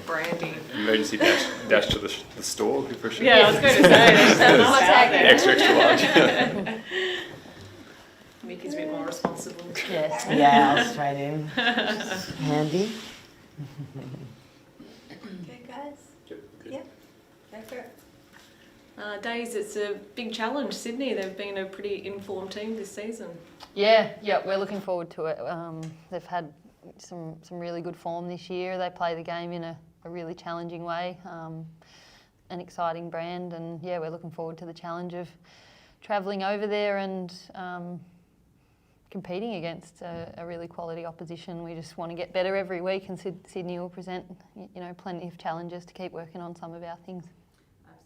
Brandy. Emergency dash to the store for sure. Yeah, I was going to say. Extra large. Mickey's a bit more responsible. Yes. Yeah, I'll straight in. Handy. Okay, guys. Good. Yeah, go for it. Days, it's a big challenge. Sydney, they've been a pretty informed team this season. Yeah, we're looking forward to it. They've had some really good form this year. They play the game in a really challenging way, an exciting brand, and yeah, we're looking forward to the challenge of travelling over there and competing against a really quality opposition. We just want to get better every week, and Sydney will present, plenty of challenges to keep working on some of our things.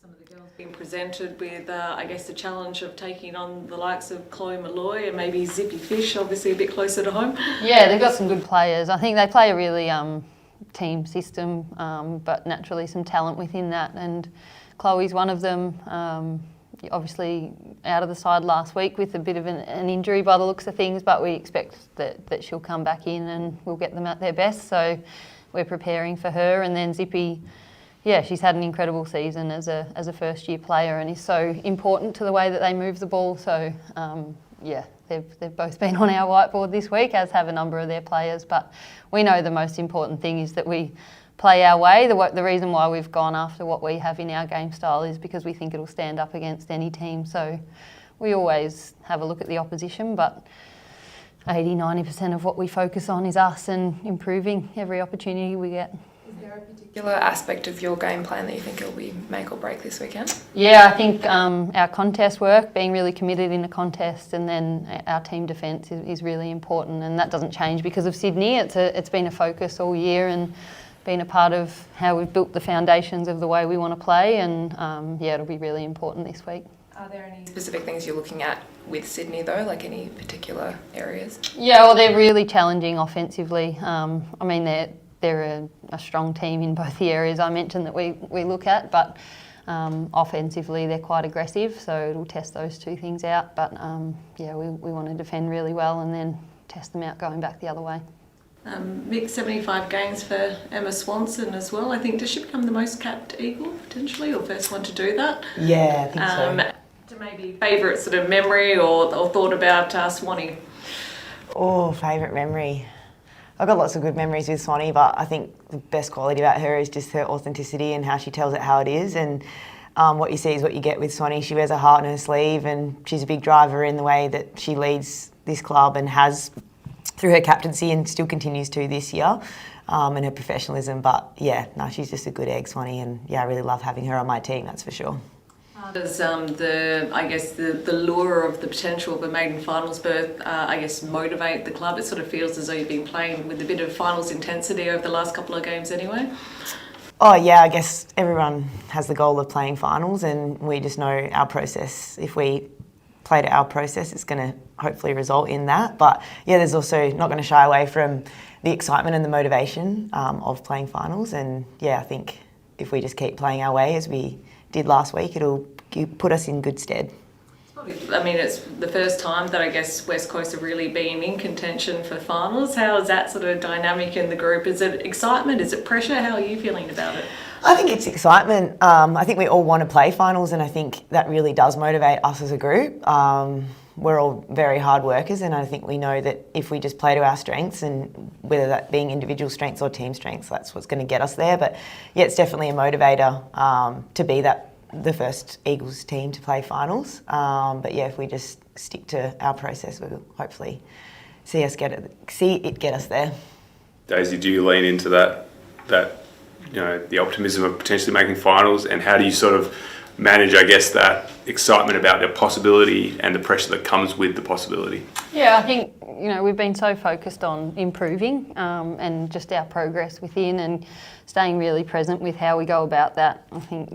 Some of the girls being presented with, I guess, the challenge of taking on the likes of Chloe Malloy and maybe Zippy Fish, obviously a bit closer to home. Yeah, they've got some good players. I think they play a really team system, but naturally some talent within that, and Chloe's one of them. Obviously out of the side last week with a bit of an injury by the looks of things, but we expect that she'll come back in and we'll get them at their best, so we're preparing for her. And then Zippy, yeah, she's had an incredible season as a first year player and is so important to the way that they move the ball. So yeah, they've both been on our whiteboard this week, as have a number of their players. But we know the most important thing is that we play our way. The reason why we've gone after what we have in our game style is because we think it'll stand up against any team. So we always have a look at the opposition, but 80-90% of what we focus on is us and improving every opportunity we get. Is there a particular aspect of your game plan that you think it'll be make or break this weekend? Yeah, I think our contest work, being really committed in a contest, and then our team defence is really important, and that doesn't change because of Sydney. It's been a focus all year and been a part of how we've built the foundations of the way we want to play, and yeah, it'll be really important this week. Are there any specific things you're looking at with Sydney though, like any particular areas? Yeah, well, they're really challenging offensively. I mean, they're a strong team in both the areas I mentioned that we look at, but offensively they're quite aggressive, so it'll test those two things out. But yeah, we want to defend really well and then test them out going back the other way. Mick, 75 games for Emma Swanson as well. I think, does she become the most capped Eagle potentially, or first one to do that? Yeah, I think so. To maybe favourite sort of memory or thought about Swanee? Oh, favourite memory. I've got lots of good memories with Swanee, but I think the best quality about her is just her authenticity and how she tells it how it is. And what you see is what you get with Swanee. She wears her heart on her sleeve, and she's a big driver in the way that she leads this club and has through her captaincy and still continues to this year, and her professionalism. But yeah, no, she's just a good egg, Swanee, and yeah, I really love having her on my team, that's for sure. Does the lure of the potential of a maiden finals berth, motivate the club? It sort of feels as though you've been playing with a bit of finals intensity over the last couple of games anyway. Oh yeah, I guess everyone has the goal of playing finals, and we just know our process. If we play to our process, it's going to hopefully result in that. But yeah, there's also not going to shy away from the excitement and the motivation of playing finals. And yeah, I think if we just keep playing our way as we did last week, it'll put us in good stead. I mean, it's the first time that I guess West Coast have really been in contention for finals. How is that sort of dynamic in the group? Is it excitement? Is it pressure? How are you feeling about it? I think it's excitement. I think we all want to play finals, and I think that really does motivate us as a group. We're all very hard workers, and I think we know that if we just play to our strengths, and whether that being individual strengths or team strengths, that's what's going to get us there. But yeah, it's definitely a motivator to be the first Eagles team to play finals. But yeah, if we just stick to our process, we'll hopefully see it get us there. Daisy, do you lean into that the optimism of potentially making finals, and how do you sort of manage, I guess, that excitement about the possibility and the pressure that comes with the possibility? Yeah, I think, we've been so focused on improving and just our progress within, and staying really present with how we go about that. I think,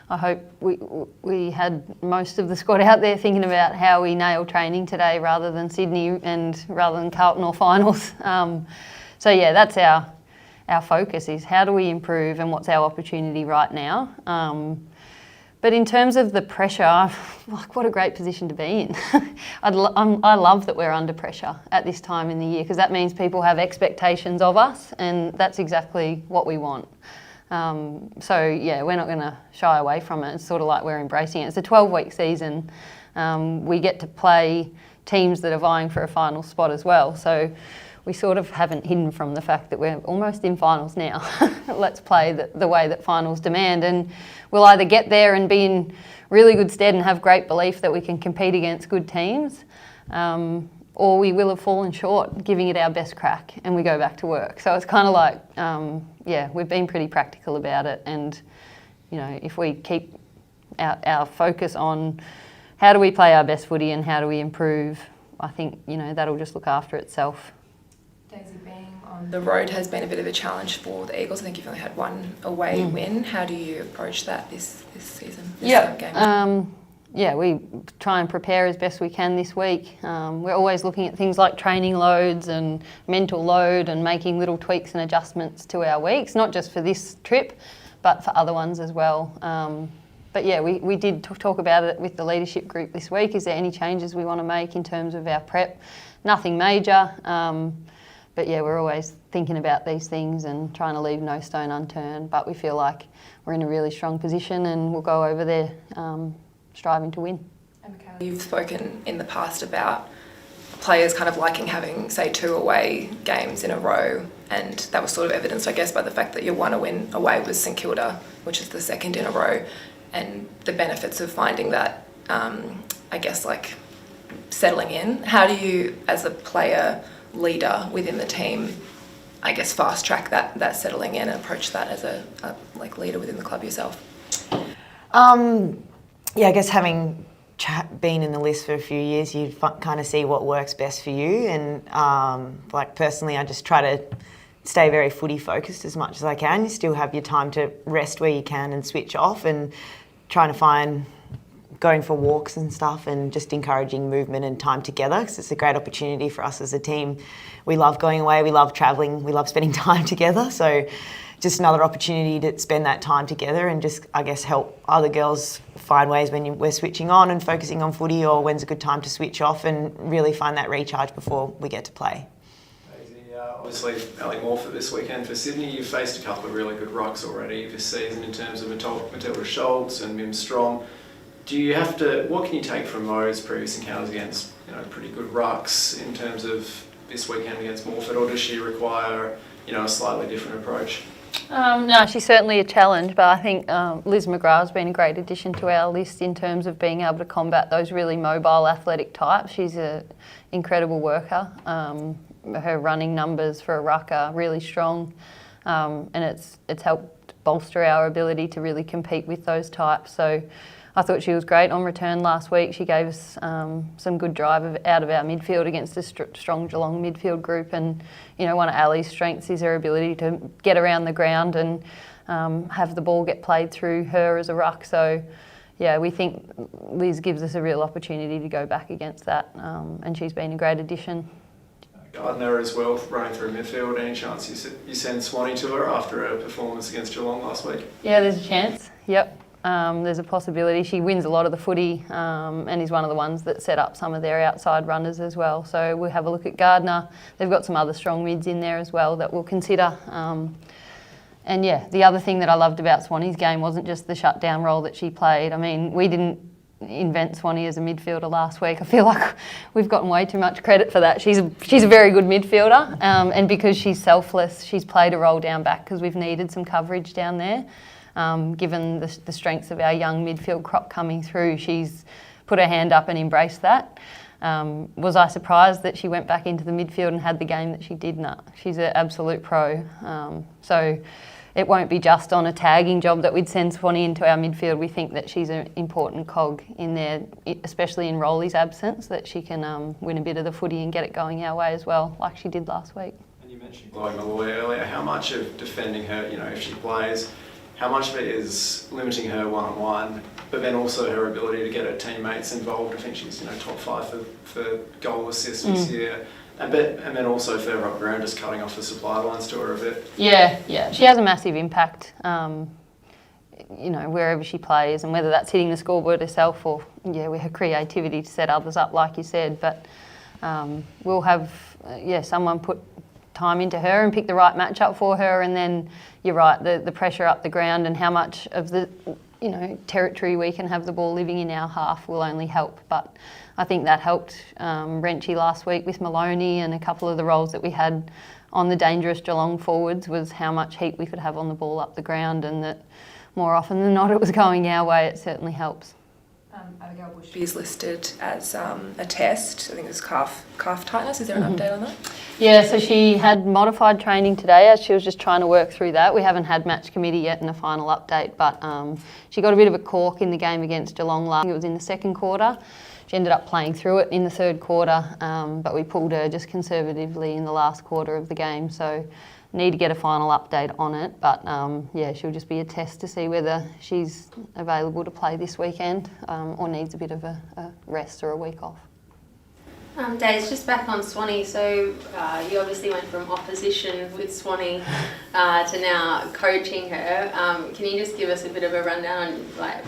I hope we had most of the squad out there thinking about how we nail training today rather than Sydney and rather than Carlton or finals. So yeah, that's our focus, is how do we improve and what's our opportunity right now. But in terms of the pressure, like, what a great position to be in. I love that we're under pressure at this time in the year, because that means people have expectations of us, and that's exactly what we want. So yeah, we're not going to shy away from it. It's sort of like we're embracing it. It's a 12-week season. We get to play teams that are vying for a final spot as well. So we sort of haven't hidden from the fact that we're almost in finals now. Let's play the way that finals demand, and we'll either get there and be in really good stead and have great belief that we can compete against good teams, or we will have fallen short giving it our best crack and we go back to work. So it's kind of like, yeah, we've been pretty practical about it, and you know, if we keep our focus on how do we play our best footy and how do we improve, I think, you know, that'll just look after itself. Daisy, being on the road has been a bit of a challenge for the Eagles. I think you've only had one away win. How do you approach that this season? Game? Yeah, we try and prepare as best we can this week. We're always looking at things like training loads and mental load and making little tweaks and adjustments to our weeks, not just for this trip, but for other ones as well. But yeah, we did talk about it with the leadership group this week. Is there any changes we want to make in terms of our prep? Nothing major. But yeah, we're always thinking about these things and trying to leave no stone unturned. But we feel like we're in a really strong position and we'll go over there striving to win. And Mikayla, you've spoken in the past about players kind of liking having, say, 2 away games in a row, and that was sort of evidenced, I guess, by the fact that your one win away was St Kilda, which is the 2nd in a row, and the benefits of finding that, I guess, like settling in. How do you, as a player leader within the team, I guess, fast track that settling in and approach that as a like leader within the club yourself? Yeah, I guess having been in the list for a few years, you kind of see what works best for you. And like personally, I just try to stay very footy focused as much as I can. You still have your time to rest where you can and switch off, and trying to find going for walks and stuff, and just encouraging movement and time together, because it's a great opportunity for us as a team. We love going away, we love travelling, we love spending time together. So just another opportunity to spend that time together and just, I guess, help other girls find ways when we're switching on and focusing on footy, or when's a good time to switch off and really find that recharge before we get to play. Obviously, Ali Morford this weekend for Sydney. You've faced a couple of really good rucks already this season in terms of Matilda Schultz and Mim Strong. Do you have to? What can you take from those previous encounters against, you know, pretty good rucks in terms of this weekend against Morford, or does she require, you know, a slightly different approach? No, she's certainly a challenge, but I think Liz McGrath's been a great addition to our list in terms of being able to combat those really mobile athletic types. She's an incredible worker. Her running numbers for a ruck are really strong, and it's helped bolster our ability to really compete with those types. So I thought she was great on return last week. She gave us some good drive out of our midfield against a strong Geelong midfield group. And, you know, one of Ali's strengths is her ability to get around the ground and have the ball get played through her as a ruck. So, yeah, we think Liz gives us a real opportunity to go back against that, and she's been a great addition. Gardner as well, running through midfield. Any chance you send Swanee to her after a performance against Geelong last week? Yeah, there's a chance. Yep. There's a possibility. She wins a lot of the footy and is one of the ones that set up some of their outside runners as well. So we'll have a look at Gardner. They've got some other strong mids in there as well that we'll consider. And yeah, the other thing that I loved about Swanee's game wasn't just the shutdown role that she played. I mean, we didn't invent Swanee as a midfielder last week. I feel like we've gotten way too much credit for that. She's a very good midfielder, and because she's selfless, she's played a role down back because we've needed some coverage down there. Given the strengths of our young midfield crop coming through, she's put her hand up and embraced that. Was I surprised that she went back into the midfield and had the game that she did? No, she's an absolute pro. So it won't be just on a tagging job that we'd send Swanee into our midfield. We think that she's an important cog in there, especially in Rowley's absence, that she can win a bit of the footy and get it going our way as well, like she did last week. And you mentioned Chloe Malloy earlier. How much of defending her, you know, if she plays, how much of it is limiting her one-on-one, but then also her ability to get her teammates involved? I think she's, you know, top 5 for goal assists this year. And then also further up around, just cutting off the supply lines to her a bit. Yeah, she has a massive impact. you know, wherever she plays, and whether that's hitting the scoreboard herself or, with her creativity to set others up, like you said. But we'll have, someone put time into her and pick the right matchup for her, and then you're right, the pressure up the ground and how much of the territory we can have the ball living in our half will only help. But I think that helped Wrenchy last week with Maloney, and a couple of the roles that we had on the dangerous Geelong forwards was how much heat we could have on the ball up the ground, and that more often than not it was going our way. It certainly helps. Abigail Bushby is listed as a test. I think it's calf tightness. Is there an update on that? Yeah, so she had modified training today as she was just trying to work through that. We haven't had match committee yet in a final update, but she got a bit of a cork in the game against Geelong last. It was in the second quarter. She ended up playing through it in the third quarter, but we pulled her just conservatively in the last quarter of the game. So need to get a final update on it, but she'll just be a test to see whether she's available to play this weekend or needs a bit of a rest or a week off. Days, just back on Swanee, so you obviously went from opposition with Swanee to now coaching her. Can you just give us a bit of a rundown on like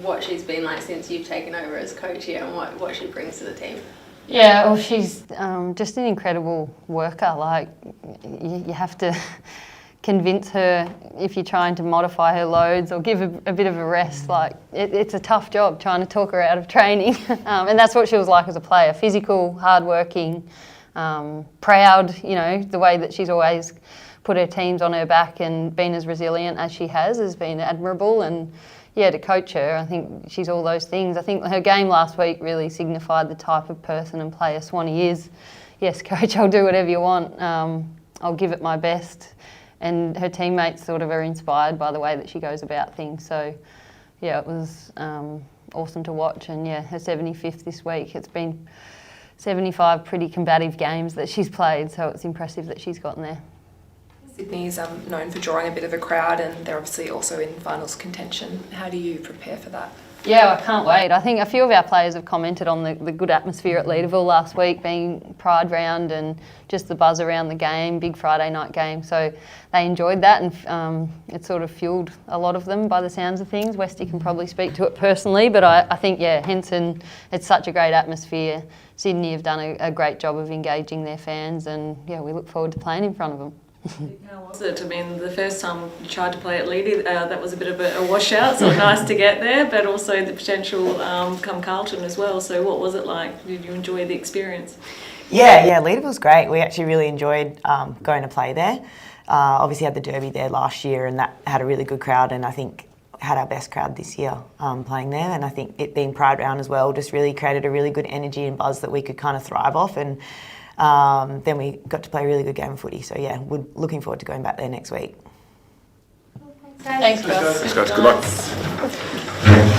what she's been like since you've taken over as coach here, and what she brings to the team? Yeah, well, she's just an incredible worker. Like, you have to convince her if you're trying to modify her loads or give a bit of a rest. Like, it's a tough job trying to talk her out of training. And that's what she was like as a player. Physical, hardworking, proud, the way that she's always put her teams on her back and been as resilient as she has been admirable. And to coach her, I think she's all those things. I think her game last week really signified the type of person and player Swanee is. Yes, coach, I'll do whatever you want. I'll give it my best. And her teammates sort of are inspired by the way that she goes about things. So, it was awesome to watch. And her 75th this week. It's been 75 pretty combative games that she's played, so it's impressive that she's gotten there. Sydney's known for drawing a bit of a crowd, and they're obviously also in finals contention. How do you prepare for that? Yeah, I can't wait. I think a few of our players have commented on the good atmosphere at Leaderville last week, being Pride round and just the buzz around the game, big Friday night game. So they enjoyed that, and it sort of fueled a lot of them by the sounds of things. Westy can probably speak to it personally, but I think, Henson, it's such a great atmosphere. Sydney have done a great job of engaging their fans, and we look forward to playing in front of them. How was it? I mean, the first time you tried to play at Leedy, that was a bit of a washout, so nice to get there, but also the potential come Carlton as well. So what was it like? Did you enjoy the experience? Yeah, Leedy was great. We actually really enjoyed going to play there. Obviously had the derby there last year, and that had a really good crowd, and I think had our best crowd this year playing there. And I think it being Pride round as well just really created a really good energy and buzz that we could kind of thrive off. And then we got to play a really good game of footy. So we're looking forward to going back there next week. Thanks, guys. Thanks, guys. Good luck.